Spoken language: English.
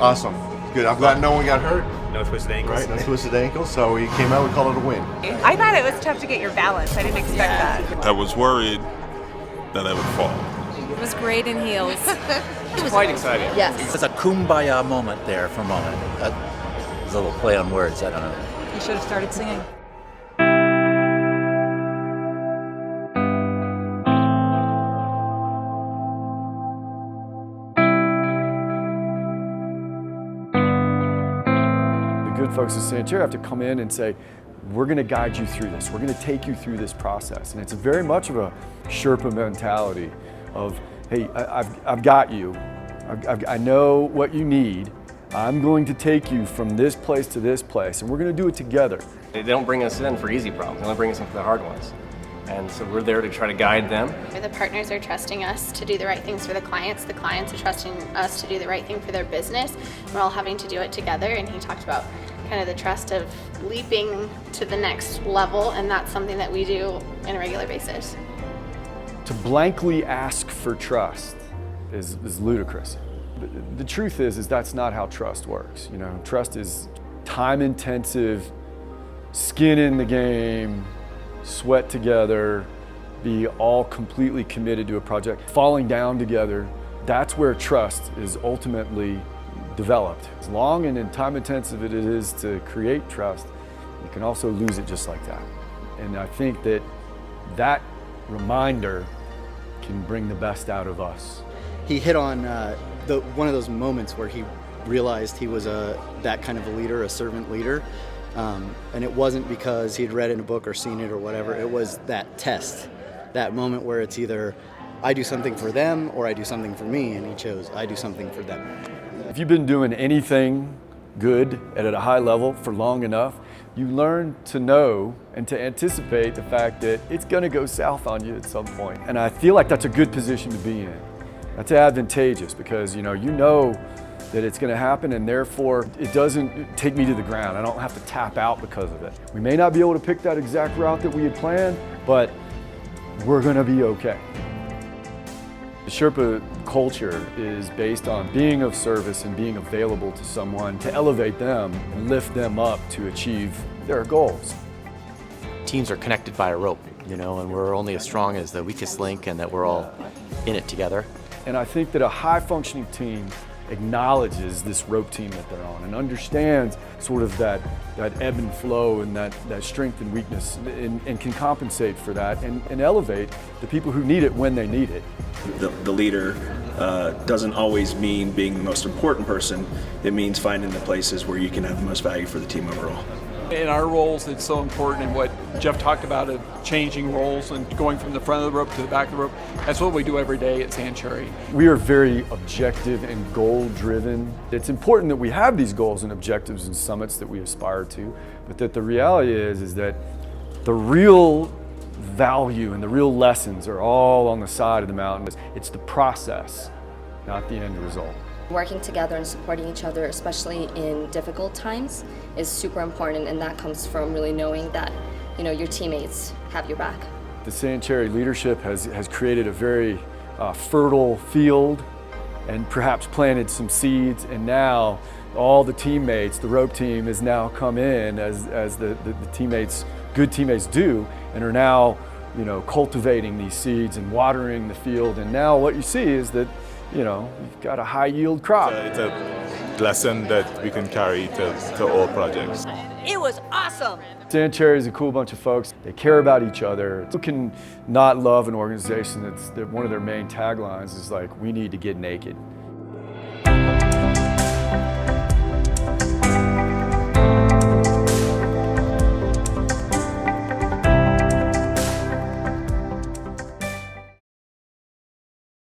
Awesome. Good. I'm glad no one got hurt. No twisted ankles. Right, no twisted ankles. So we came out, we called it a win. I thought it was tough to get your balance. I didn't expect that. I was worried that I would fall. It was great in heels. It was quite exciting. Yes. It's a kumbaya moment there for a moment. It was a little play on words, I don't know. You should have started singing. The good folks at Santerre have to come in and say, we're going to guide you through this. We're going to take you through this process. And it's very much of a Sherpa mentality of, hey, I've got you. I know what you need. I'm going to take you from this place to this place, and we're going to do it together. They don't bring us in for easy problems. They only bring us in for the hard ones. And so we're there to try to guide them. The partners are trusting us to do the right things for the clients are trusting us to do the right thing for their business. We're all having to do it together, and he talked about kind of the trust of leaping to the next level, and that's something that we do on a regular basis. To blankly ask for trust is ludicrous. The truth is that's not how trust works. You know, trust is time-intensive, skin in the game, sweat together, be all completely committed to a project, falling down together. That's where trust is ultimately developed. As long and time-intensive it is to create trust, you can also lose it just like that. And I think that reminder can bring the best out of us. He hit on one of those moments where he realized he was that kind of a leader, a servant leader. And it wasn't because he'd read in a book or seen it or whatever. It was that test, that moment where it's either I do something for them or I do something for me, and he chose I do something for them. If you've been doing anything good at a high level for long enough, you learn to know and to anticipate the fact that it's going to go south on you at some point. And I feel like that's a good position to be in. That's advantageous because you know that it's going to happen, and therefore it doesn't take me to the ground. I don't have to tap out because of it. We may not be able to pick that exact route that we had planned, but we're going to be okay. The Sherpa culture is based on being of service and being available to someone to elevate them and lift them up to achieve their goals. Teams are connected by a rope, and we're only as strong as the weakest link, and that we're all in it together. And I think that a high-functioning team acknowledges this rope team that they're on and understands sort of that ebb and flow and that strength and weakness and can compensate for that and elevate the people who need it when they need it. The leader doesn't always mean being the most important person. It means finding the places where you can have the most value for the team overall. In our roles, it's so important, and what Jeff talked about of changing roles and going from the front of the rope to the back of the rope, that's what we do every day at Santerre. We are very objective and goal-driven. It's important that we have these goals and objectives and summits that we aspire to, but that the reality is that the real value and the real lessons are all on the side of the mountain. It's the process, not the end result. Working together and supporting each other, especially in difficult times, is super important, and that comes from really knowing that your teammates have your back. The Santerre leadership has created a very fertile field and perhaps planted some seeds, and now all the teammates, the rope team, has now come in as the teammates, good teammates do, and are now cultivating these seeds and watering the field. And now what you see is that you've got a high yield crop. It's a lesson that we can carry to all projects. It was awesome. Santerre is a cool bunch of folks. They care about each other. Who can not love an organization that one of their main taglines is like, we need to get naked.